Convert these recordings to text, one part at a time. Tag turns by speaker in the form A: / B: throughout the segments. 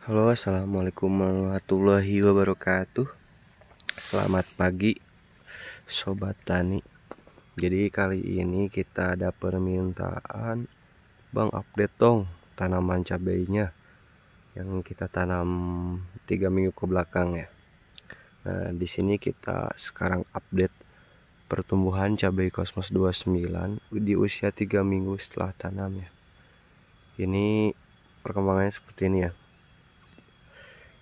A: Halo, assalamualaikum warahmatullahi wabarakatuh. Selamat pagi, sobat tani. Jadi kali ini kita ada permintaan, Bang, update dong tanaman cabainya yang kita tanam 3 minggu ke belakang ya. Nah, di sini kita sekarang update pertumbuhan cabai Cosmos 29 di usia 3 minggu setelah tanam ya. Ini perkembangannya seperti ini ya.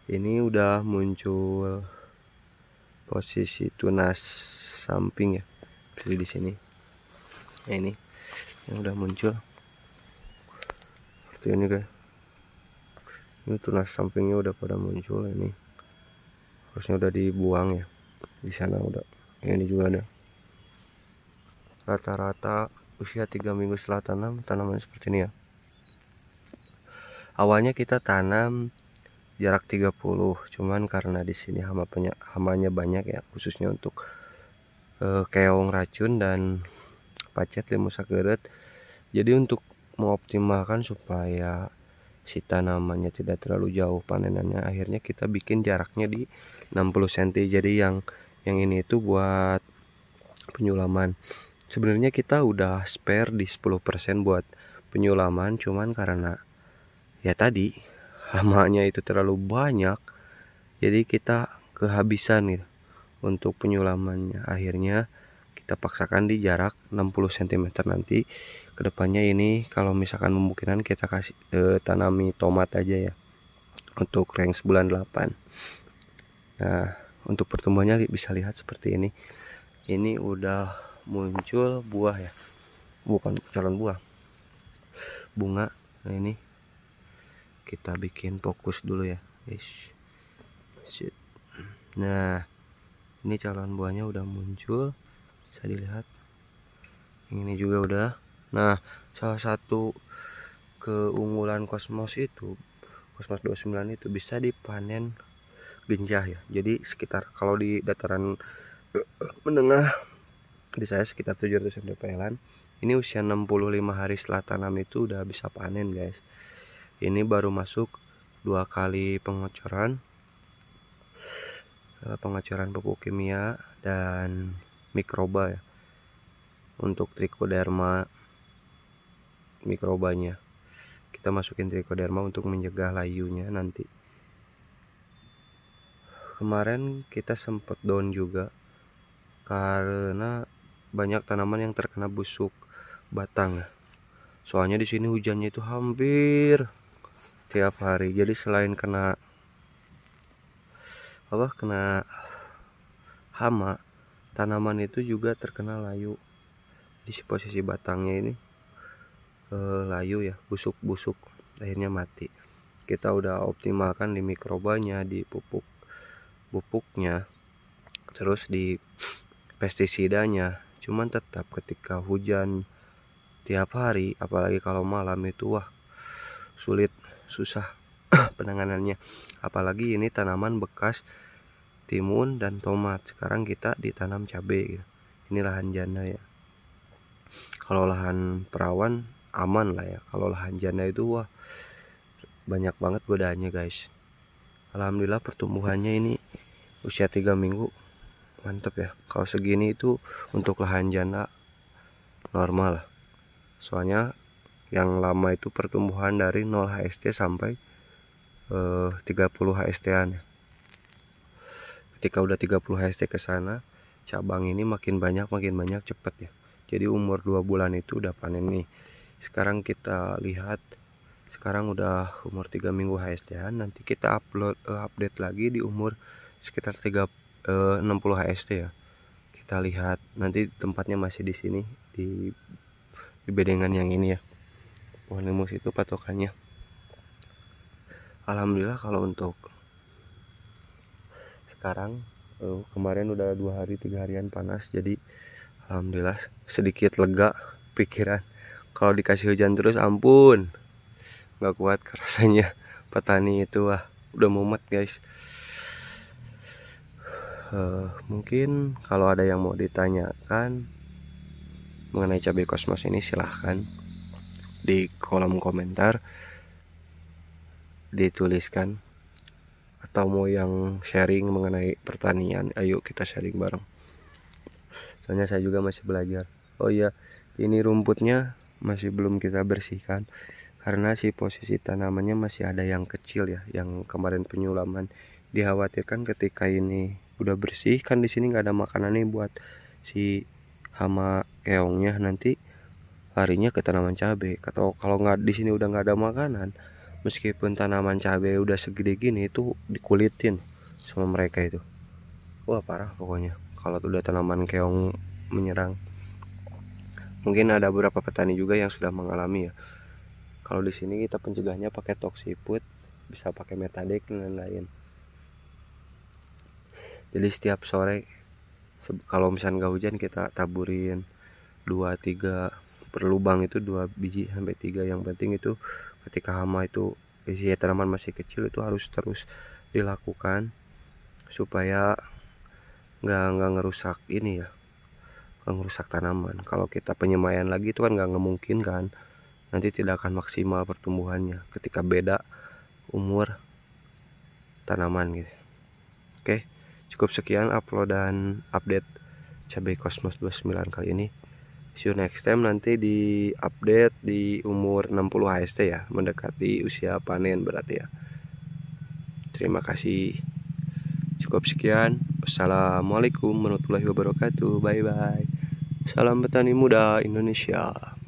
A: Ini udah muncul posisi tunas samping ya, seperti di sini. Nah, ini yang udah muncul seperti ini guys. Ini tunas sampingnya udah pada muncul. Ini harusnya udah dibuang ya. Di sana udah. Ini juga ada. Rata-rata usia 3 minggu setelah tanam, tanaman seperti ini ya. Awalnya kita tanam jarak 30, cuman karena di sini hamanya banyak ya, khususnya untuk keong racun dan pacet limu sakeureut. Jadi untuk mengoptimalkan supaya si tanamannya tidak terlalu jauh panenannya, akhirnya kita bikin jaraknya di 60 cm. Jadi yang ini itu buat penyulaman. Sebenarnya kita udah spare di 10% buat penyulaman, cuman karena ya tadi hamanya itu terlalu banyak, jadi kita kehabisan gitu untuk penyulamannya. Akhirnya kita paksakan di jarak 60 cm. Nanti kedepannya ini kalau misalkan memungkinkan kita kasih tanami tomat aja ya untuk range bulan 8. Nah, untuk pertumbuhannya bisa lihat seperti ini. Ini udah muncul buah ya, bukan calon buah, bunga. Nah, ini kita bikin fokus dulu ya guys. Nah, ini calon buahnya udah muncul, bisa dilihat. Ini juga udah. Nah, salah satu keunggulan Cosmos 29 itu bisa dipanen genjah ya. Jadi sekitar kalau di dataran menengah di saya sekitar 700 mdpl, ini usia 65 hari setelah tanam itu udah bisa panen guys. Ini baru masuk 2 kali pengocoran pupuk kimia dan mikroba ya. Untuk trichoderma mikrobanya kita masukin trichoderma untuk mencegah layunya nanti. Kemarin kita sempat down juga karena banyak tanaman yang terkena busuk batang. Soalnya di sini hujannya itu hampir tiap hari. Jadi selain kena hama, tanaman itu juga terkena layu. Di posisi batangnya ini layu ya, busuk-busuk, akhirnya mati. Kita udah optimalkan di mikrobanya, di pupuknya, terus di pestisidanya. Cuman tetap ketika hujan tiap hari, apalagi kalau malam itu wah susah penanganannya. Apalagi ini tanaman bekas timun dan tomat. Sekarang kita ditanam cabai gitu. Ini lahan janda ya. Kalau lahan perawan aman lah ya. Kalau lahan janda itu wah banyak banget godaannya guys. Alhamdulillah pertumbuhannya ini usia 3 minggu mantap ya. Kalau segini itu untuk lahan janda normal lah. Soalnya yang lama itu pertumbuhan dari 0 HST sampai 30 HST-an. Ketika udah 30 HST ke sana, cabang ini makin banyak cepet ya. Jadi umur 2 bulan itu udah panen nih. Sekarang kita lihat, sekarang udah umur 3 minggu HST-an. Nanti kita update lagi di umur sekitar 60 HST ya. Kita lihat nanti tempatnya masih di sini di bedengan yang ini ya. Pohon limus itu patokannya. Alhamdulillah kalau untuk sekarang kemarin udah 2 hari 3 harian panas, jadi alhamdulillah sedikit lega pikiran. Kalau dikasih hujan terus ampun nggak kuat rasanya. Petani itu wah udah mumet guys. Mungkin kalau ada yang mau ditanyakan mengenai cabai Cosmos ini silahkan di kolom komentar dituliskan. atau mau yang sharing mengenai pertanian, ayo kita sharing bareng. Soalnya saya juga masih belajar. Oh iya, ini rumputnya masih belum kita bersihkan karena si posisi tanamannya masih ada yang kecil ya, yang kemarin penyulaman. Dikhawatirkan ketika ini udah bersih, kan di sini nggak ada makanan nih buat si hama keongnya, nanti larinya ke tanaman cabai. Atau kalau nggak di sini udah nggak ada makanan, meskipun tanaman cabai udah segede gini itu dikulitin sama mereka itu. Wah parah pokoknya kalau udah tanaman keong menyerang. Mungkin ada beberapa petani juga yang sudah mengalami ya. Kalau di sini kita pencegahnya pakai toxiput, bisa pakai metadek dan lain-lain. Jadi setiap sore kalau misalnya nggak hujan kita taburin 2-3 per lubang, itu 2 biji sampai 3. Yang penting itu ketika hama itu isi tanaman masih kecil itu harus terus dilakukan supaya nggak ngerusak ini ya, nggak ngerusak tanaman. Kalau kita penyemaian lagi itu kan nggak mungkin kan, nanti tidak akan maksimal pertumbuhannya ketika beda umur tanaman gitu. Oke, cukup sekian upload dan update cabai Cosmos 29 kali ini. See you next time, nanti di update di umur 60 HST ya, mendekati usia panen berarti ya. Terima kasih. Cukup sekian. Wassalamualaikum warahmatullahi wabarakatuh. Bye bye. Salam petani muda Indonesia.